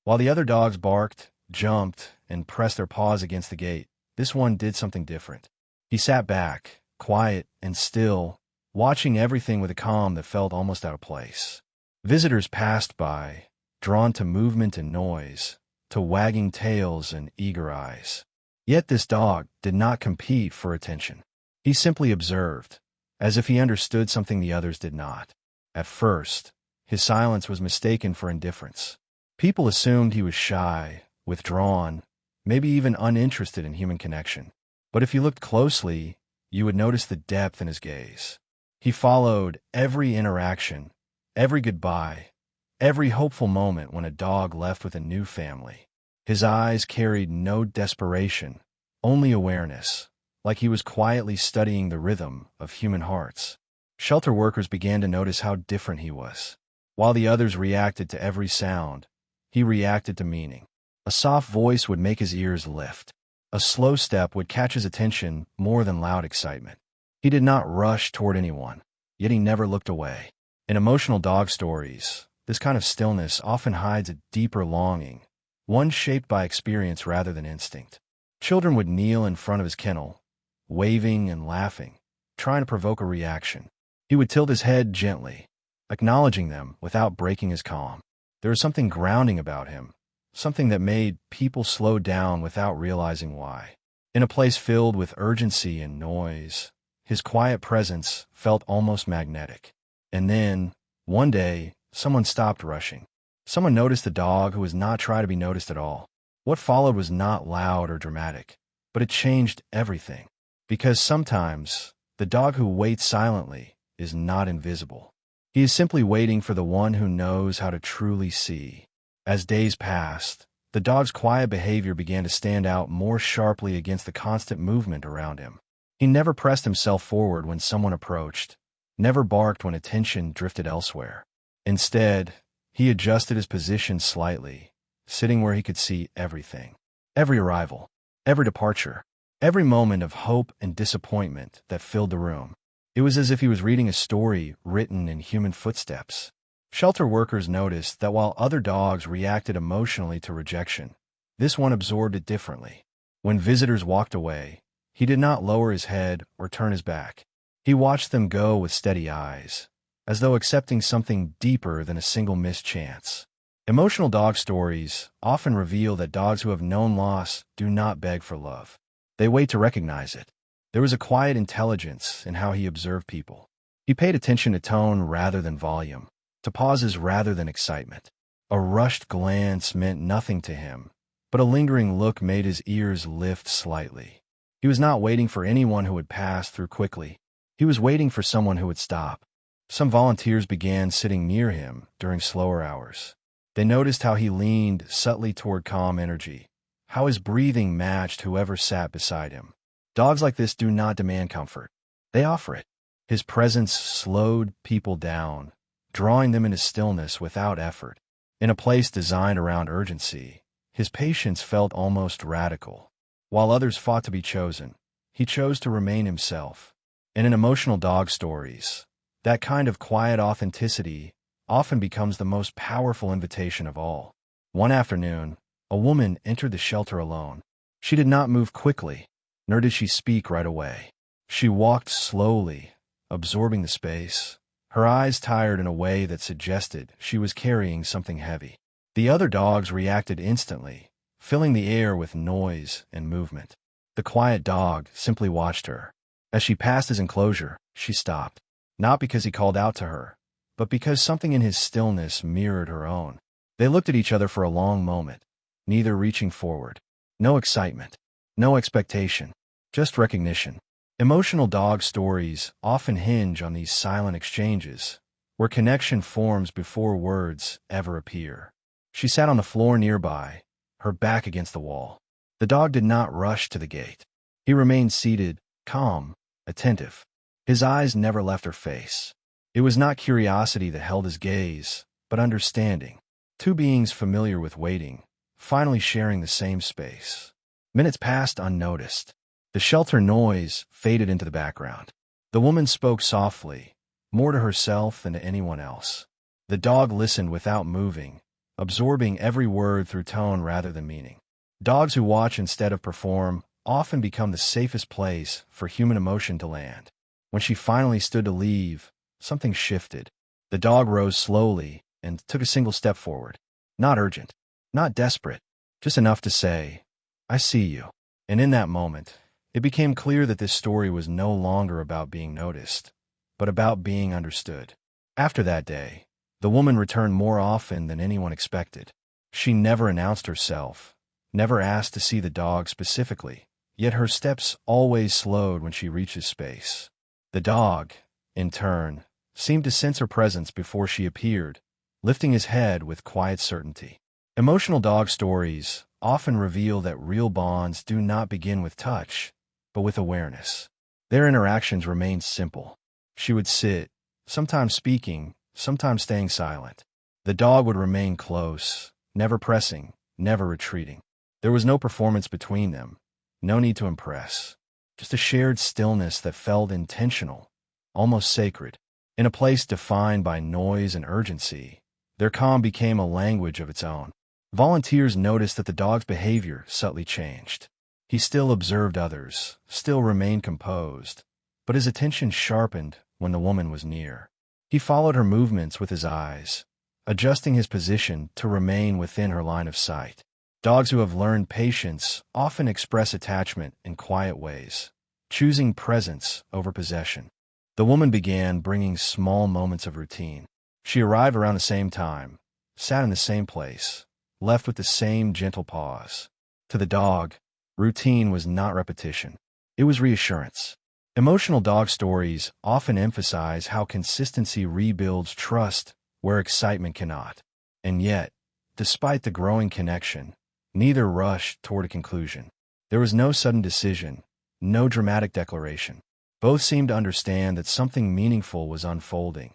While the other dogs barked, jumped, and pressed their paws against the gate, this one did something different. He sat back, quiet and still, watching everything with a calm that felt almost out of place. Visitors passed by, drawn to movement and noise, to wagging tails and eager eyes. Yet this dog did not compete for attention. He simply observed, as if he understood something the others did not. At first, his silence was mistaken for indifference. People assumed he was shy, withdrawn, maybe even uninterested in human connection. But if you looked closely, you would notice the depth in his gaze. He followed every interaction, every goodbye, every hopeful moment when a dog left with a new family. His eyes carried no desperation, only awareness, like he was quietly studying the rhythm of human hearts. Shelter workers began to notice how different he was. While the others reacted to every sound, he reacted to meaning. A soft voice would make his ears lift. A slow step would catch his attention more than loud excitement. He did not rush toward anyone, yet he never looked away. In emotional dog stories, this kind of stillness often hides a deeper longing, one shaped by experience rather than instinct. Children would kneel in front of his kennel, waving and laughing, trying to provoke a reaction. He would tilt his head gently, acknowledging them without breaking his calm. There was something grounding about him, something that made people slow down without realizing why. In a place filled with urgency and noise, his quiet presence felt almost magnetic. And then, one day, someone stopped rushing. Someone noticed the dog who was not trying to be noticed at all. What followed was not loud or dramatic, but it changed everything. Because sometimes, the dog who waits silently is not invisible. He is simply waiting for the one who knows how to truly see. As days passed, the dog's quiet behavior began to stand out more sharply against the constant movement around him. He never pressed himself forward when someone approached, never barked when attention drifted elsewhere. Instead, he adjusted his position slightly, sitting where he could see everything. Every arrival, every departure, every moment of hope and disappointment that filled the room. It was as if he was reading a story written in human footsteps. Shelter workers noticed that while other dogs reacted emotionally to rejection, this one absorbed it differently. When visitors walked away, he did not lower his head or turn his back. He watched them go with steady eyes, as though accepting something deeper than a single missed chance. Emotional dog stories often reveal that dogs who have known loss do not beg for love. They wait to recognize it. There was a quiet intelligence in how he observed people. He paid attention to tone rather than volume, to pauses rather than excitement. A rushed glance meant nothing to him, but a lingering look made his ears lift slightly. He was not waiting for anyone who would pass through quickly. He was waiting for someone who would stop. Some volunteers began sitting near him during slower hours. They noticed how he leaned subtly toward calm energy, how his breathing matched whoever sat beside him. Dogs like this do not demand comfort. They offer it. His presence slowed people down, drawing them into stillness without effort. In a place designed around urgency, his patience felt almost radical. While others fought to be chosen, he chose to remain himself. And in emotional dog stories, that kind of quiet authenticity often becomes the most powerful invitation of all. One afternoon, a woman entered the shelter alone. She did not move quickly, nor did she speak right away. She walked slowly, absorbing the space, her eyes tired in a way that suggested she was carrying something heavy. The other dogs reacted instantly, filling the air with noise and movement. The quiet dog simply watched her. As she passed his enclosure, she stopped, not because he called out to her, but because something in his stillness mirrored her own. They looked at each other for a long moment, neither reaching forward. No excitement, no expectation, just recognition. Emotional dog stories often hinge on these silent exchanges, where connection forms before words ever appear. She sat on the floor nearby, her back against the wall. The dog did not rush to the gate. He remained seated, calm, attentive. His eyes never left her face. It was not curiosity that held his gaze, but understanding. Two beings familiar with waiting, finally sharing the same space. Minutes passed unnoticed. The shelter noise faded into the background. The woman spoke softly, more to herself than to anyone else. The dog listened without moving, absorbing every word through tone rather than meaning. Dogs who watch instead of perform often become the safest place for human emotion to land. When she finally stood to leave, something shifted. The dog rose slowly and took a single step forward. Not urgent, not desperate, just enough to say, "I see you." And in that moment, it became clear that this story was no longer about being noticed, but about being understood. After that day, the woman returned more often than anyone expected. She never announced herself, never asked to see the dog specifically, yet her steps always slowed when she reached his space. The dog, in turn, seemed to sense her presence before she appeared, lifting his head with quiet certainty. Emotional dog stories often reveal that real bonds do not begin with touch, but with awareness. Their interactions remained simple. She would sit, sometimes speaking, sometimes staying silent. The dog would remain close, never pressing, never retreating. There was no performance between them, no need to impress, just a shared stillness that felt intentional, almost sacred. In a place defined by noise and urgency, their calm became a language of its own. Volunteers noticed that the dog's behavior subtly changed. He still observed others, still remained composed, but his attention sharpened when the woman was near. He followed her movements with his eyes, adjusting his position to remain within her line of sight. Dogs who have learned patience often express attachment in quiet ways, choosing presence over possession. The woman began bringing small moments of routine. She arrived around the same time, sat in the same place, left with the same gentle pause. To the dog, routine was not repetition. It was reassurance. Emotional dog stories often emphasize how consistency rebuilds trust where excitement cannot. And yet, despite the growing connection, neither rushed toward a conclusion. There was no sudden decision, no dramatic declaration. Both seemed to understand that something meaningful was unfolding,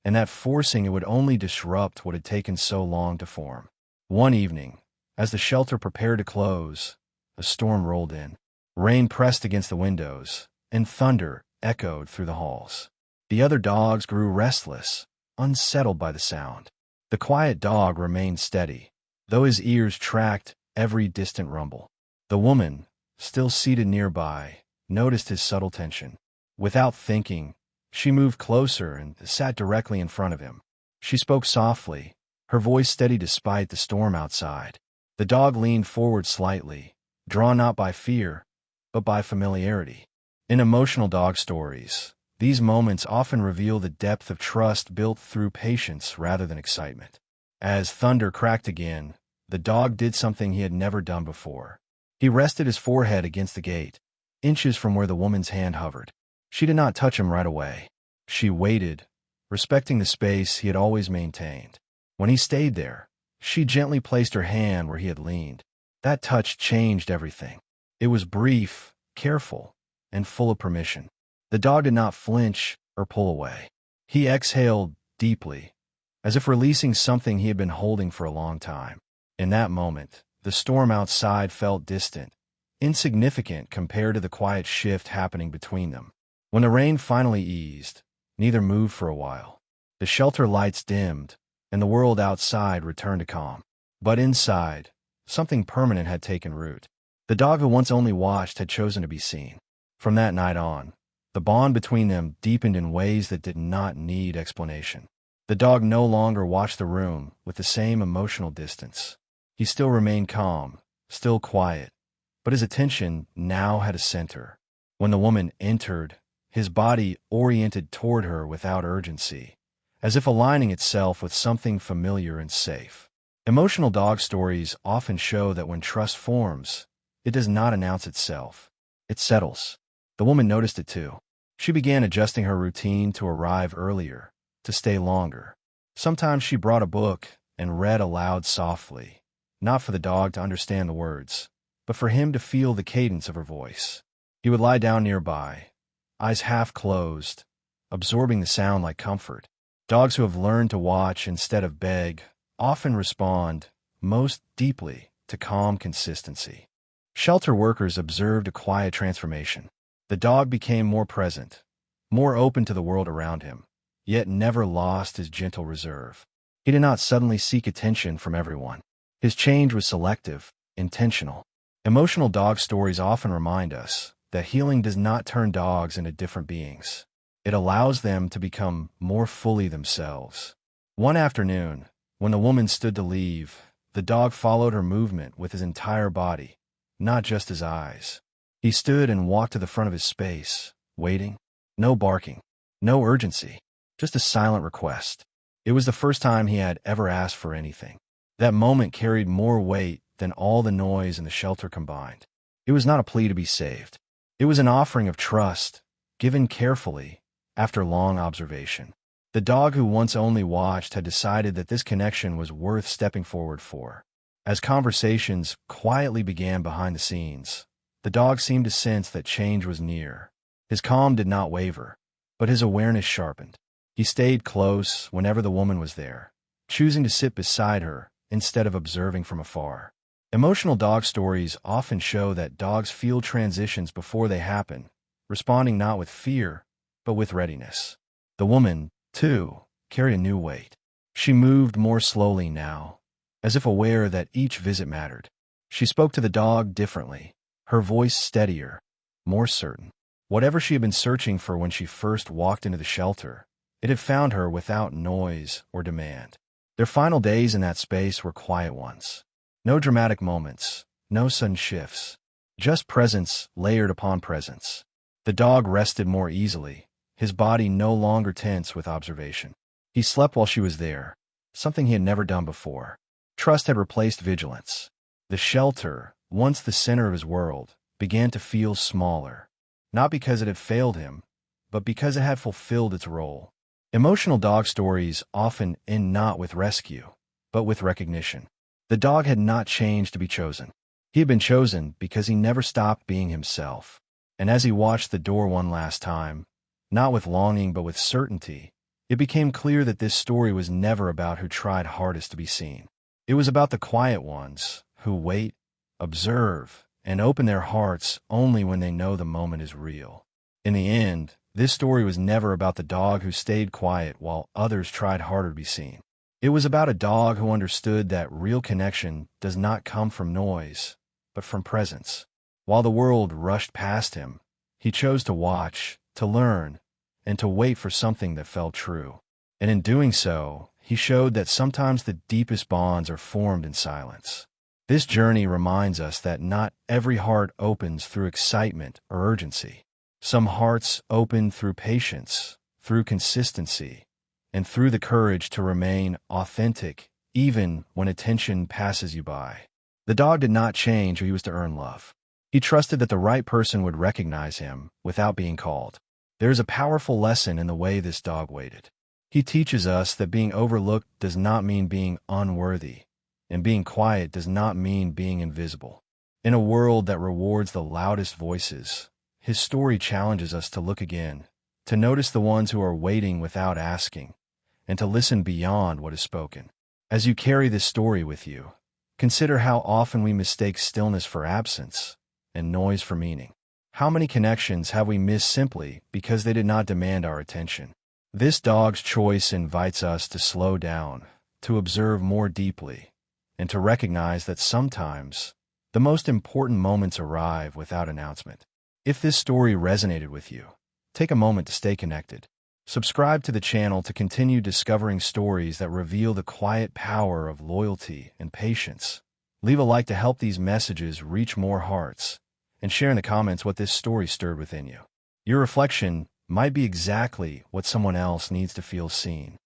and that forcing it would only disrupt what had taken so long to form. One evening, as the shelter prepared to close, a storm rolled in. Rain pressed against the windows, and thunder echoed through the halls. The other dogs grew restless, unsettled by the sound. The quiet dog remained steady, though his ears tracked every distant rumble. The woman, still seated nearby, noticed his subtle tension. Without thinking, she moved closer and sat directly in front of him. She spoke softly, her voice steady despite the storm outside. The dog leaned forward slightly, drawn not by fear, but by familiarity. In emotional dog stories, these moments often reveal the depth of trust built through patience rather than excitement. As thunder cracked again, the dog did something he had never done before. He rested his forehead against the gate, inches from where the woman's hand hovered. She did not touch him right away. She waited, respecting the space he had always maintained. When he stayed there, she gently placed her hand where he had leaned. That touch changed everything. It was brief, careful, and full of permission. The dog did not flinch or pull away. He exhaled deeply, as if releasing something he had been holding for a long time. In that moment, the storm outside felt distant, insignificant compared to the quiet shift happening between them. When the rain finally eased, neither moved for a while. The shelter lights dimmed, and the world outside returned to calm. But inside, something permanent had taken root. The dog who once only watched had chosen to be seen. From that night on, the bond between them deepened in ways that did not need explanation. The dog no longer watched the room with the same emotional distance. He still remained calm, still quiet, but his attention now had a center. When the woman entered, his body oriented toward her without urgency, as if aligning itself with something familiar and safe. Emotional dog stories often show that when trust forms, it does not announce itself. It settles. The woman noticed it too. She began adjusting her routine to arrive earlier, to stay longer. Sometimes she brought a book and read aloud softly, not for the dog to understand the words, but for him to feel the cadence of her voice. He would lie down nearby, eyes half closed, absorbing the sound like comfort. Dogs who have learned to watch instead of beg often respond most deeply to calm consistency. Shelter workers observed a quiet transformation. The dog became more present, more open to the world around him, yet never lost his gentle reserve. He did not suddenly seek attention from everyone. His change was selective, intentional. Emotional dog stories often remind us that healing does not turn dogs into different beings. It allows them to become more fully themselves. One afternoon, when the woman stood to leave, the dog followed her movement with his entire body, not just his eyes. He stood and walked to the front of his space, waiting. No barking, no urgency, just a silent request. It was the first time he had ever asked for anything. That moment carried more weight than all the noise in the shelter combined. It was not a plea to be saved. It was an offering of trust, given carefully, after long observation. The dog who once only watched had decided that this connection was worth stepping forward for. As conversations quietly began behind the scenes, the dog seemed to sense that change was near. His calm did not waver, but his awareness sharpened. He stayed close whenever the woman was there, choosing to sit beside her instead of observing from afar. Emotional dog stories often show that dogs feel transitions before they happen, responding not with fear, but with readiness. The woman, too, carried a new weight. She moved more slowly now, as if aware that each visit mattered. She spoke to the dog differently, her voice steadier, more certain. Whatever she had been searching for when she first walked into the shelter, it had found her without noise or demand. Their final days in that space were quiet ones. No dramatic moments, no sudden shifts, just presence layered upon presence. The dog rested more easily, his body no longer tense with observation. He slept while she was there, something he had never done before. Trust had replaced vigilance. The shelter, once the center of his world, began to feel smaller, not because it had failed him, but because it had fulfilled its role. Emotional dog stories often end not with rescue, but with recognition. The dog had not changed to be chosen. He had been chosen because he never stopped being himself. And as he watched the door one last time, not with longing but with certainty, it became clear that this story was never about who tried hardest to be seen. It was about the quiet ones who wait, observe, and open their hearts only when they know the moment is real. In the end, this story was never about the dog who stayed quiet while others tried harder to be seen. It was about a dog who understood that real connection does not come from noise, but from presence. While the world rushed past him, he chose to watch, to learn, and to wait for something that felt true. And in doing so, he showed that sometimes the deepest bonds are formed in silence. This journey reminds us that not every heart opens through excitement or urgency. Some hearts open through patience, through consistency, and through the courage to remain authentic even when attention passes you by. The dog did not change who he was to earn love. He trusted that the right person would recognize him without being called. There is a powerful lesson in the way this dog waited. He teaches us that being overlooked does not mean being unworthy, and being quiet does not mean being invisible. In a world that rewards the loudest voices, his story challenges us to look again, to notice the ones who are waiting without asking, and to listen beyond what is spoken. As you carry this story with you, consider how often we mistake stillness for absence and noise for meaning. How many connections have we missed simply because they did not demand our attention? This dog's choice invites us to slow down, to observe more deeply, and to recognize that sometimes the most important moments arrive without announcement. If this story resonated with you, take a moment to stay connected. Subscribe to the channel to continue discovering stories that reveal the quiet power of loyalty and patience. Leave a like to help these messages reach more hearts, and share in the comments what this story stirred within you. Your reflection might be exactly what someone else needs to feel seen.